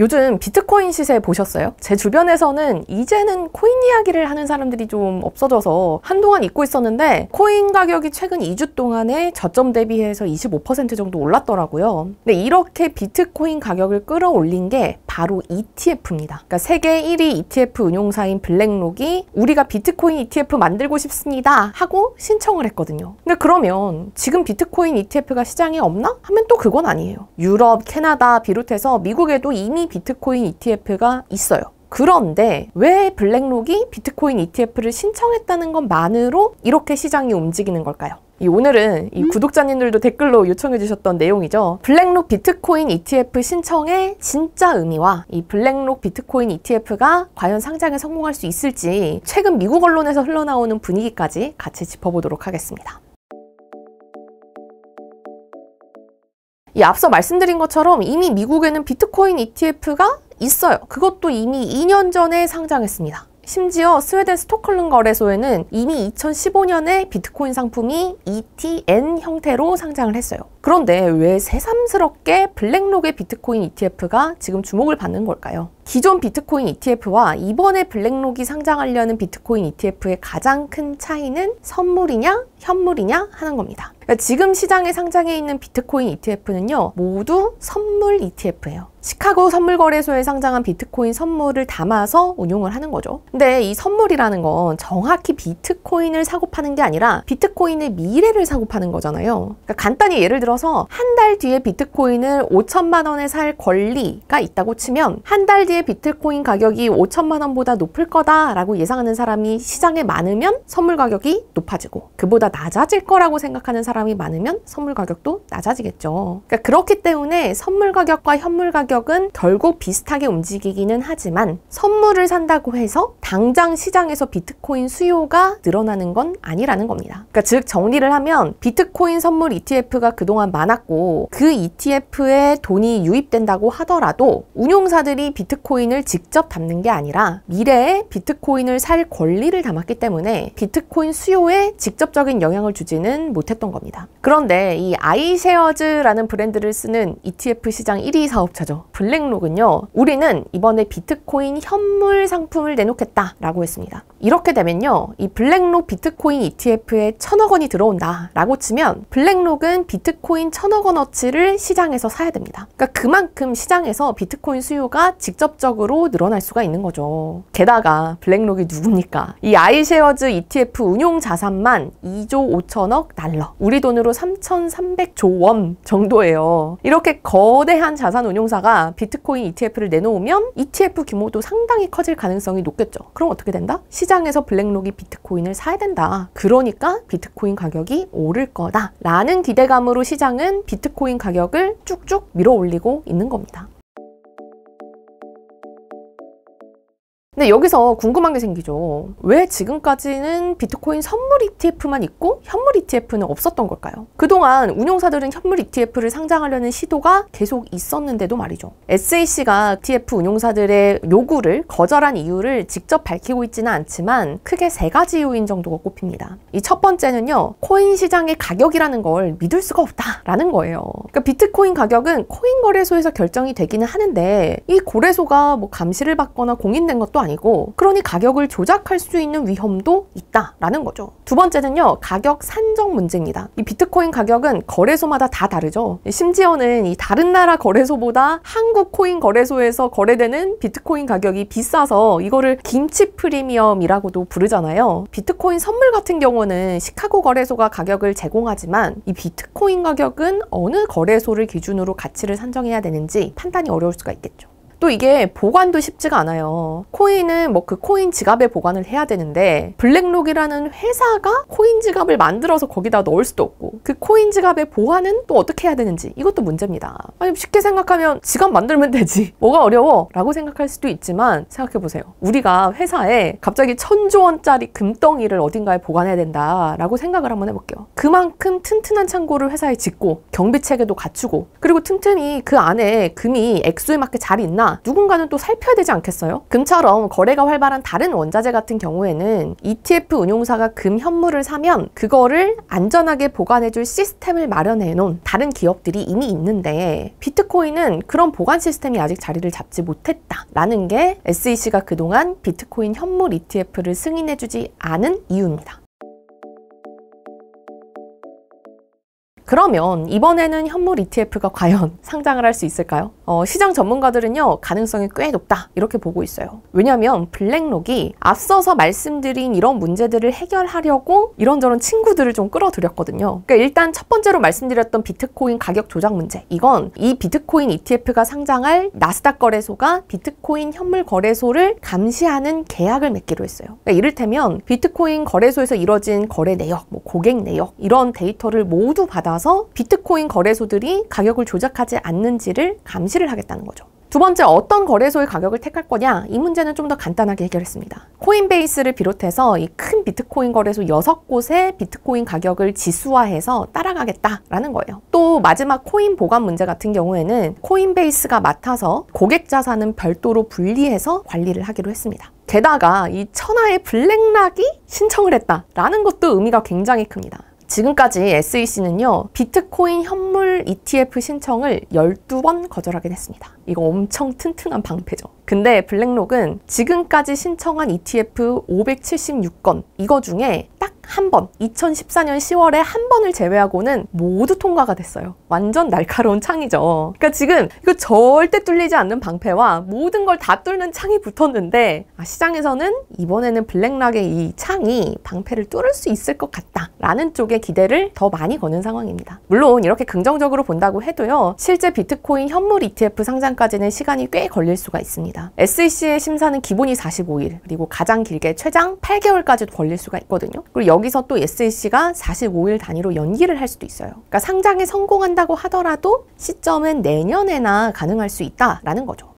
요즘 비트코인 시세 보셨어요? 제 주변에서는 이제는 코인 이야기를 하는 사람들이 좀 없어져서 한동안 잊고 있었는데 코인 가격이 최근 2주 동안에 저점 대비해서 25% 정도 올랐더라고요. 근데 이렇게 비트코인 가격을 끌어올린 게 바로 ETF입니다. 그러니까 세계 1위 ETF 운용사인 블랙록이 우리가 비트코인 ETF 만들고 싶습니다 하고 신청을 했거든요. 근데 그러면 지금 비트코인 ETF가 시장에 없나? 하면 또 그건 아니에요. 유럽, 캐나다 비롯해서 미국에도 이미 비트코인 ETF가 있어요. 그런데 왜 블랙록이 비트코인 ETF를 신청했다는 것만으로 이렇게 시장이 움직이는 걸까요? 오늘은 이 구독자님들도 댓글로 요청해 주셨던 내용이죠. 블랙록 비트코인 ETF 신청의 진짜 의미와 이 블랙록 비트코인 ETF가 과연 상장에 성공할 수 있을지 최근 미국 언론에서 흘러나오는 분위기까지 같이 짚어보도록 하겠습니다. 앞서 말씀드린 것처럼 이미 미국에는 비트코인 ETF가 있어요. 그것도 이미 2년 전에 상장했습니다. 심지어 스웨덴 스톡홀름 거래소에는 이미 2015년에 비트코인 상품이 ETN 형태로 상장을 했어요. 그런데 왜 새삼스럽게 블랙록의 비트코인 ETF가 지금 주목을 받는 걸까요? 기존 비트코인 ETF와 이번에 블랙록이 상장하려는 비트코인 ETF의 가장 큰 차이는 선물이냐 현물이냐 하는 겁니다. 그러니까 지금 시장에 상장해 있는 비트코인 ETF는요 모두 선물 ETF예요. 시카고 선물거래소에 상장한 비트코인 선물을 담아서 운용을 하는 거죠. 근데 이 선물이라는 건 정확히 비트코인을 사고 파는 게 아니라 비트코인의 미래를 사고 파는 거잖아요. 그러니까 간단히 예를 들어서 한 달 뒤에 비트코인을 5천만 원에 살 권리가 있다고 치면 한 달 뒤에 비트코인 가격이 5천만 원보다 높을 거다라고 예상하는 사람이 시장에 많으면 선물 가격이 높아지고 그보다 낮아질 거라고 생각하는 사람이 많으면 선물 가격도 낮아지겠죠. 그러니까 그렇기 때문에 선물 가격과 현물 가격은 결국 비슷하게 움직이기는 하지만 선물을 산다고 해서 당장 시장에서 비트코인 수요가 늘어나는 건 아니라는 겁니다. 그러니까 즉 정리를 하면 비트코인 선물 ETF가 그동안 많았고 그 ETF에 돈이 유입된다고 하더라도 운용사들이 비트코인을 직접 담는 게 아니라 미래에 비트코인을 살 권리를 담았기 때문에 비트코인 수요에 직접적인 영향을 주지는 못했던 겁니다. 그런데 이 아이쉐어즈라는 브랜드를 쓰는 ETF 시장 1위 사업자죠. 블랙록은요. 우리는 이번에 비트코인 현물 상품을 내놓겠다라고 했습니다. 이렇게 되면요. 이 블랙록 비트코인 ETF에 1,000억 원이 들어온다 라고 치면 블랙록은 비트코인 1,000억 원어치를 시장에서 사야 됩니다. 그러니까 그만큼 시장에서 비트코인 수요가 직접적으로 늘어날 수가 있는 거죠. 게다가 블랙록이 누굽니까? 이 아이쉐어즈 ETF 운용 자산만 2조 5천억 달러. 우리 돈으로 3,300조 원 정도예요. 이렇게 거대한 자산 운용사가 비트코인 ETF를 내놓으면 ETF 규모도 상당히 커질 가능성이 높겠죠. 그럼 어떻게 된다? 시장에서 블랙록이 비트코인을 사야 된다. 그러니까 비트코인 가격이 오를 거다. 라는 기대감으로 시장은 비트코인 가격을 쭉쭉 밀어 올리고 있는 겁니다. 근데 여기서 궁금한 게 생기죠. 왜 지금까지는 비트코인 선물 ETF만 있고 현물 ETF는 없었던 걸까요? 그동안 운용사들은 현물 ETF를 상장하려는 시도가 계속 있었는데도 말이죠. SEC가 ETF 운용사들의 요구를 거절한 이유를 직접 밝히고 있지는 않지만 크게 3가지 요인 정도가 꼽힙니다. 이 첫 번째는요. 코인 시장의 가격이라는 걸 믿을 수가 없다라는 거예요. 그러니까 비트코인 가격은 코인 거래소에서 결정이 되기는 하는데 이 거래소가 뭐 감시를 받거나 공인된 것도 아니고 그러니 가격을 조작할 수 있는 위험도 있다라는 거죠. 두 번째는요. 가격 산정 문제입니다. 이 비트코인 가격은 거래소마다 다 다르죠. 심지어는 이 다른 나라 거래소보다 한국 코인 거래소에서 거래되는 비트코인 가격이 비싸서 이거를 김치 프리미엄이라고도 부르잖아요. 비트코인 선물 같은 경우는 시카고 거래소가 가격을 제공하지만 이 비트코인 가격은 어느 거래소를 기준으로 가치를 산정해야 되는지 판단이 어려울 수가 있겠죠. 또 이게 보관도 쉽지가 않아요. 코인은 뭐 그 코인 지갑에 보관을 해야 되는데 블랙록이라는 회사가 코인 지갑을 만들어서 거기다 넣을 수도 없고 그 코인 지갑의 보관은 또 어떻게 해야 되는지 이것도 문제입니다. 아니 쉽게 생각하면 지갑 만들면 되지 뭐가 어려워? 라고 생각할 수도 있지만 생각해보세요. 우리가 회사에 갑자기 1,000조 원짜리 금덩이를 어딘가에 보관해야 된다 라고 생각을 한번 해볼게요. 그만큼 튼튼한 창고를 회사에 짓고 경비 체계도 갖추고 그리고 틈틈이 그 안에 금이 액수에 맞게 잘 있나 그러나 누군가는 또 살펴야 되지 않겠어요? 금처럼 거래가 활발한 다른 원자재 같은 경우에는 ETF 운용사가 금 현물을 사면 그거를 안전하게 보관해줄 시스템을 마련해 놓은 다른 기업들이 이미 있는데, 비트코인은 그런 보관 시스템이 아직 자리를 잡지 못했다라는 게 SEC가 그동안 비트코인 현물 ETF를 승인해주지 않은 이유입니다. 그러면 이번에는 현물 ETF가 과연 상장을 할 수 있을까요? 시장 전문가들은요, 가능성이 꽤 높다 이렇게 보고 있어요. 왜냐하면 블랙록이 앞서서 말씀드린 이런 문제들을 해결하려고 이런저런 친구들을 좀 끌어들였거든요. 그러니까 일단 첫 번째로 말씀드렸던 비트코인 가격 조작 문제, 이건 이 비트코인 ETF가 상장할 나스닥 거래소가 비트코인 현물 거래소를 감시하는 계약을 맺기로 했어요. 그러니까 이를테면 비트코인 거래소에서 이뤄진 거래 내역, 고객 내역, 이런 데이터를 모두 받아서 비트코인 거래소들이 가격을 조작하지 않는지를 감시를 하겠다는 거죠. 두 번째, 어떤 거래소의 가격을 택할 거냐? 이 문제는 좀 더 간단하게 해결했습니다. 코인베이스를 비롯해서 이 큰 비트코인 거래소 6곳의 비트코인 가격을 지수화해서 따라가겠다라는 거예요. 또 마지막 코인 보관 문제 같은 경우에는 코인베이스가 맡아서 고객 자산은 별도로 분리해서 관리를 하기로 했습니다. 게다가 이 천하의 블랙락이 신청을 했다라는 것도 의미가 굉장히 큽니다. 지금까지 SEC는요, 비트코인 현물 ETF 신청을 12번 거절하긴 했습니다. 이거 엄청 튼튼한 방패죠. 근데 블랙록은 지금까지 신청한 ETF 576건, 이거 중에 딱 한 번, 2014년 10월에 한 번을 제외하고는 모두 통과가 됐어요. 완전 날카로운 창이죠. 그러니까 지금 이거 절대 뚫리지 않는 방패와 모든 걸 다 뚫는 창이 붙었는데, 시장에서는 이번에는 블랙락의 이 창이 방패를 뚫을 수 있을 것 같다라는 쪽에 기대를 더 많이 거는 상황입니다. 물론 이렇게 긍정적으로 본다고 해도요, 실제 비트코인 현물 ETF 상장까지는 시간이 꽤 걸릴 수가 있습니다. SEC의 심사는 기본이 45일, 그리고 가장 길게 최장 8개월까지도 걸릴 수가 있거든요. 그리고 여기서 또 SEC가 45일 단위로 연기를 할 수도 있어요. 그러니까 상장에 성공한다고 하더라도 시점은 내년에나 가능할 수 있다라는 거죠.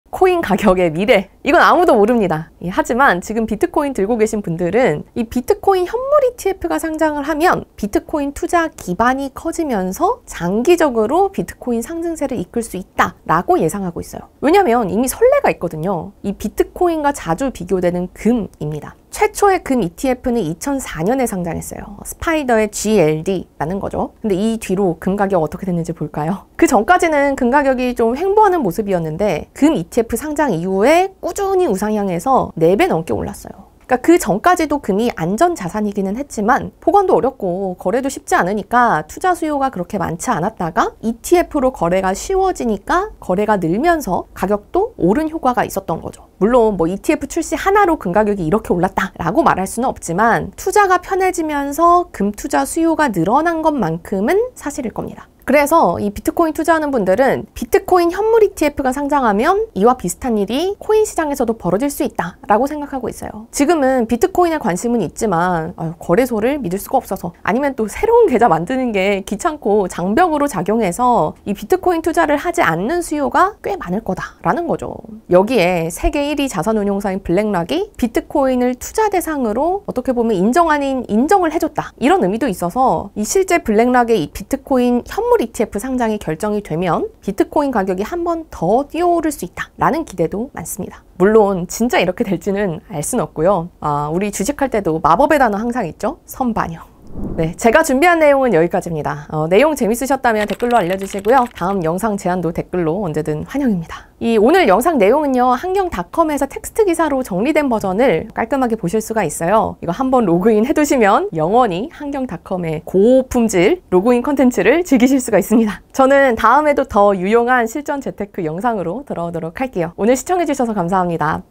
코인 가격의 미래, 이건 아무도 모릅니다. 하지만 지금 비트코인 들고 계신 분들은 이 비트코인 현물 ETF가 상장을 하면 비트코인 투자 기반이 커지면서 장기적으로 비트코인 상승세를 이끌 수 있다라고 예상하고 있어요. 왜냐면 이미 선례가 있거든요. 이 비트코인과 자주 비교되는 금입니다. 최초의 금 ETF는 2004년에 상장했어요. 스파이더의 GLD라는 거죠. 근데 이 뒤로 금 가격 어떻게 됐는지 볼까요? 그 전까지는 금 가격이 좀 횡보하는 모습이었는데 금 ETF 상장 이후에 꾸준히 우상향해서 4배 넘게 올랐어요. 그러니까 그 전까지도 금이 안전자산이기는 했지만 보관도 어렵고 거래도 쉽지 않으니까 투자 수요가 그렇게 많지 않았다가 ETF로 거래가 쉬워지니까 거래가 늘면서 가격도 오른 효과가 있었던 거죠. 물론 ETF 출시 하나로 금 가격이 이렇게 올랐다라고 말할 수는 없지만 투자가 편해지면서 금 투자 수요가 늘어난 것만큼은 사실일 겁니다. 그래서 이 비트코인 투자하는 분들은 비트코인 현물 ETF가 상장하면 이와 비슷한 일이 코인 시장에서도 벌어질 수 있다라고 생각하고 있어요. 지금은 비트코인에 관심은 있지만 거래소를 믿을 수가 없어서, 아니면 또 새로운 계좌 만드는 게 귀찮고 장벽으로 작용해서 이 비트코인 투자를 하지 않는 수요가 꽤 많을 거다라는 거죠. 여기에 세계 1위 자산운용사인 블랙락이 비트코인을 투자 대상으로 어떻게 보면 인정 아닌 인정을 해줬다, 이런 의미도 있어서 이 실제 블랙락의 이 비트코인 현물 ETF 상장이 결정이 되면 비트코인 가격이 한 번 더 뛰어오를 수 있다라는 기대도 많습니다. 물론 진짜 이렇게 될지는 알 수는 없고요. 우리 주식할 때도 마법의 단어 항상 있죠? 선반영. 네, 제가 준비한 내용은 여기까지입니다. 내용 재밌으셨다면 댓글로 알려주시고요. 다음 영상 제안도 댓글로 언제든 환영입니다. 이 오늘 영상 내용은요, 한경닷컴에서 텍스트 기사로 정리된 버전을 깔끔하게 보실 수가 있어요. 이거 한번 로그인 해두시면 영원히 한경닷컴의 고품질 로그인 컨텐츠를 즐기실 수가 있습니다. 저는 다음에도 더 유용한 실전 재테크 영상으로 돌아오도록 할게요. 오늘 시청해주셔서 감사합니다.